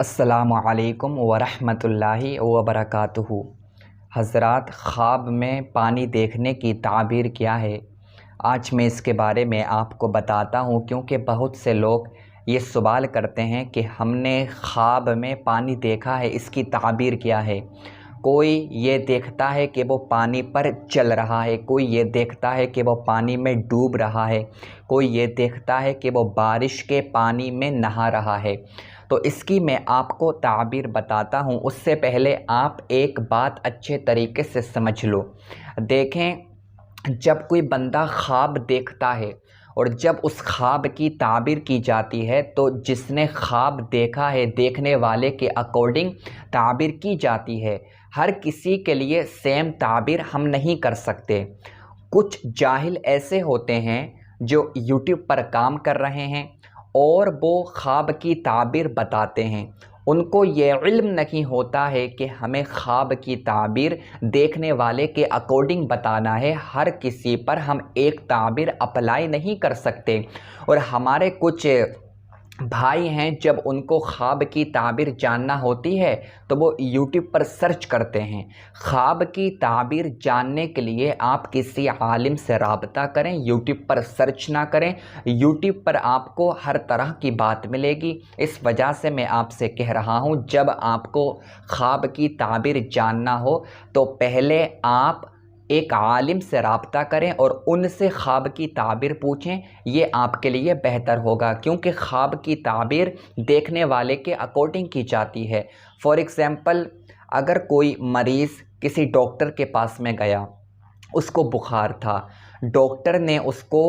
अस्सलामुअलैकुम वरहमतुल्लाहि वबरकातुहू। हज़रात, ख़्वाब में पानी देखने की ताबीर क्या है? आज मैं इसके बारे में आपको बताता हूँ, क्योंकि बहुत से लोग ये सवाल करते हैं कि हमने ख़्वाब में पानी देखा है, इसकी ताबीर क्या है। कोई ये देखता है कि वो पानी पर चल रहा है, कोई ये देखता है कि वो पानी में डूब रहा है, कोई ये देखता है कि वो बारिश के पानी में नहा रहा है। तो इसकी मैं आपको ताबीर बताता हूँ। उससे पहले आप एक बात अच्छे तरीके से समझ लो। देखें, जब कोई बंदा ख्वाब देखता है और जब उस ख्वाब की ताबीर की जाती है, तो जिसने ख्वाब देखा है देखने वाले के अकॉर्डिंग ताबीर की जाती है। हर किसी के लिए सेम ताबीर हम नहीं कर सकते। कुछ जाहिल ऐसे होते हैं जो यूट्यूब पर काम कर रहे हैं और वो ख्वाब की ताबीर बताते हैं। उनको ये इल्म नहीं होता है कि हमें ख्वाब की ताबीर देखने वाले के अकॉर्डिंग बताना है। हर किसी पर हम एक ताबीर अप्लाई नहीं कर सकते। और हमारे कुछ भाई हैं, जब उनको ख्वाब की ताबीर जानना होती है तो वो यूट्यूब पर सर्च करते हैं। ख्वाब की ताबीर जानने के लिए आप किसी आलिम से राब्ता करें, यूट्यूब पर सर्च ना करें। यूट्यूब पर आपको हर तरह की बात मिलेगी। इस वजह से मैं आपसे कह रहा हूँ, जब आपको ख्वाब की ताबीर जानना हो तो पहले आप एक आलिम से राब्ता करें और उनसे ख्वाब की ताबीर पूछें। ये आपके लिए बेहतर होगा, क्योंकि ख्वाब की ताबीर देखने वाले के अकॉर्डिंग की जाती है। फॉर एग्ज़ाम्पल, अगर कोई मरीज़ किसी डॉक्टर के पास में गया, उसको बुखार था, डॉक्टर ने उसको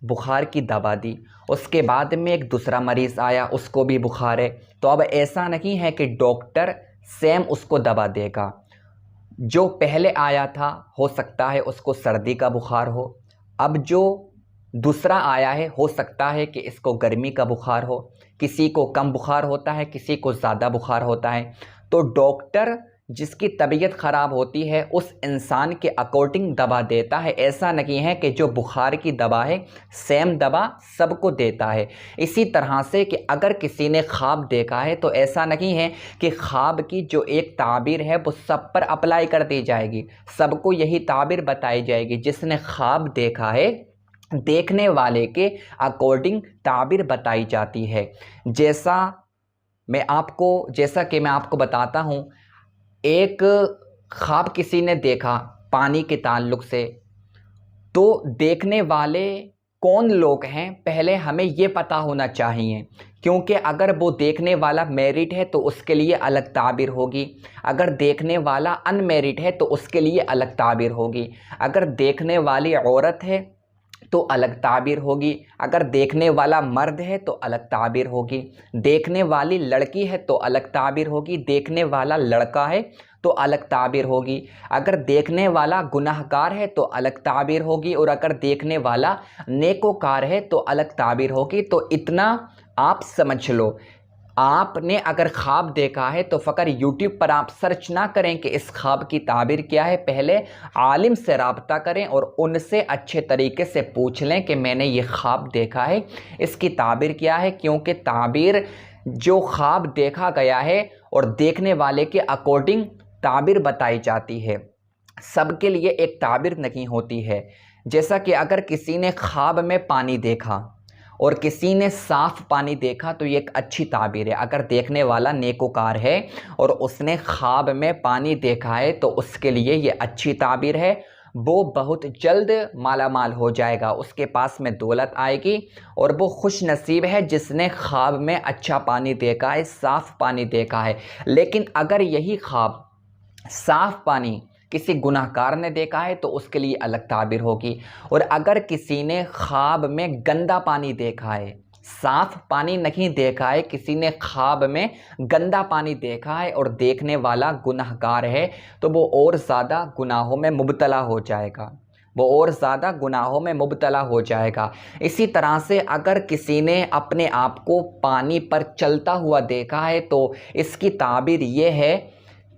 बुखार की दवा दी। उसके बाद में एक दूसरा मरीज़ आया, उसको भी बुखार है। तो अब ऐसा नहीं है कि डॉक्टर सेम उसको दवा देगा। जो पहले आया था हो सकता है उसको सर्दी का बुखार हो, अब जो दूसरा आया है हो सकता है कि इसको गर्मी का बुखार हो। किसी को कम बुखार होता है, किसी को ज़्यादा बुखार होता है। तो डॉक्टर जिसकी तबीयत ख़राब होती है उस इंसान के अकॉर्डिंग दवा देता है। ऐसा नहीं है कि जो बुखार की दवा है सेम दवा सबको देता है। इसी तरह से कि अगर किसी ने ख्वाब देखा है तो ऐसा नहीं है कि ख्वाब की जो एक ताबीर है वो सब पर अप्लाई कर दी जाएगी, सबको यही ताबीर बताई जाएगी। जिसने ख्वाब देखा है देखने वाले के अकॉर्डिंग ताबीर बताई जाती है। जैसा कि मैं आपको बताता हूँ, एक ख्वाब किसी ने देखा पानी के ताल्लुक़ से, तो देखने वाले कौन लोग हैं पहले हमें ये पता होना चाहिए। क्योंकि अगर वो देखने वाला मैरिड है तो उसके लिए अलग ताबीर होगी, अगर देखने वाला अनमैरिड है तो उसके लिए अलग ताबीर होगी, अगर देखने वाली औरत है तो अलग ताबीर होगी, अगर देखने वाला मर्द है तो अलग ताबीर होगी, देखने वाली लड़की है तो अलग ताबीर होगी, देखने वाला लड़का है तो अलग ताबीर होगी, अगर देखने वाला गुनाहगार है तो अलग ताबीर होगी, और अगर देखने वाला नेकोकार है तो अलग ताबीर होगी। तो इतना आप समझ लो। आपने अगर ख्वाब देखा है तो फ़कत यूट्यूब पर आप सर्च ना करें कि इस ख्वाब की ताबीर क्या है। पहले आलिम से राब्ता करें और उनसे अच्छे तरीके से पूछ लें कि मैंने ये ख्वाब देखा है, इसकी ताबीर क्या है। क्योंकि ताबीर जो ख्वाब देखा गया है और देखने वाले के अकॉर्डिंग ताबीर बताई जाती है, सबके लिए एक ताबीर नहीं होती है। जैसा कि अगर किसी ने ख्वाब में पानी देखा और किसी ने साफ़ पानी देखा तो ये एक अच्छी ताबीर है। अगर देखने वाला नेकोकार है और उसने ख्वाब में पानी देखा है तो उसके लिए ये अच्छी ताबीर है। वो बहुत जल्द मालामाल हो जाएगा, उसके पास में दौलत आएगी, और वो खुश नसीब है जिसने ख्वाब में अच्छा पानी देखा है, साफ़ पानी देखा है। लेकिन अगर यही ख्वाब साफ़ पानी किसी गुनाहगार ने देखा है तो उसके लिए अलग ताबीर होगी। और अगर किसी ने ख्वाब में गंदा पानी देखा है, साफ़ पानी नहीं देखा है, किसी ने ख्वाब में गंदा पानी देखा है और देखने वाला गुनाहगार है, तो वो और ज़्यादा गुनाहों में मुब्तला हो जाएगा, वो और ज़्यादा गुनाहों में मुब्तला हो जाएगा। इसी तरह से अगर किसी ने अपने आप को पानी पर चलता हुआ देखा है तो इसकी ताबीर ये है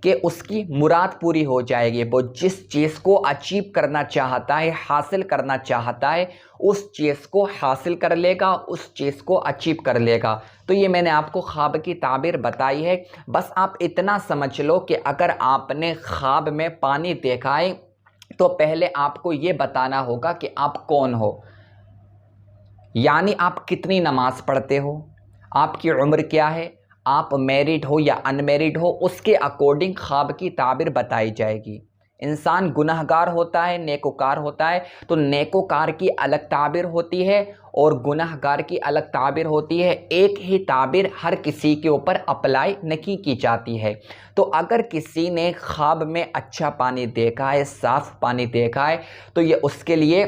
कि उसकी मुराद पूरी हो जाएगी। वो जिस चीज़ को अचीव करना चाहता है, हासिल करना चाहता है, उस चीज़ को हासिल कर लेगा, उस चीज़ को अचीव कर लेगा। तो ये मैंने आपको ख्वाब की ताबीर बताई है। बस आप इतना समझ लो कि अगर आपने ख्वाब में पानी देखा है तो पहले आपको ये बताना होगा कि आप कौन हो, यानी आप कितनी नमाज पढ़ते हो, आपकी उम्र क्या है, आप मैरिड हो या अनमैरिड हो, उसके अकॉर्डिंग ख्वाब की ताबीर बताई जाएगी। इंसान गुनहगार होता है, नेकोकार होता है, तो नेकोकार की अलग ताबीर होती है और गुनहगार की अलग ताबीर होती है। एक ही ताबीर हर किसी के ऊपर अप्लाई नहीं की जाती है। तो अगर किसी ने ख्वाब में अच्छा पानी देखा है, साफ़ पानी देखा है, तो ये उसके लिए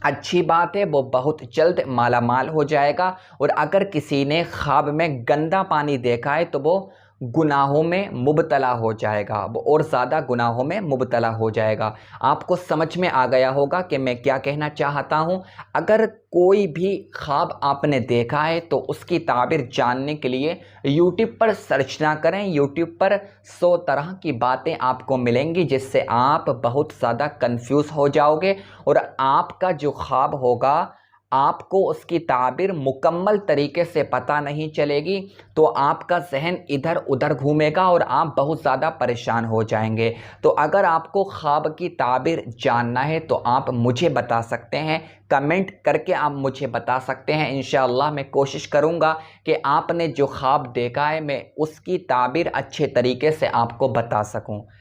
अच्छी बात है, वो बहुत जल्द मालामाल हो जाएगा। और अगर किसी ने ख्वाब में गंदा पानी देखा है तो वो गुनाहों में मुब्तला हो जाएगा, वो और ज़्यादा गुनाहों में मुब्तला हो जाएगा। आपको समझ में आ गया होगा कि मैं क्या कहना चाहता हूँ। अगर कोई भी ख्वाब आपने देखा है तो उसकी ताबीर जानने के लिए यूट्यूब पर सर्च ना करें। यूट्यूब पर 100 तरह की बातें आपको मिलेंगी जिससे आप बहुत ज़्यादा कंफ्यूज हो जाओगे और आपका जो ख्वाब होगा आपको उसकी ताबीर मुकम्मल तरीके से पता नहीं चलेगी, तो आपका जहन इधर उधर घूमेगा और आप बहुत ज़्यादा परेशान हो जाएंगे। तो अगर आपको ख्वाब की ताबीर जानना है तो आप मुझे बता सकते हैं, कमेंट करके आप मुझे बता सकते हैं। इंशाअल्लाह मैं कोशिश करूँगा कि आपने जो ख्वाब देखा है मैं उसकी ताबीर अच्छे तरीके से आपको बता सकूँ।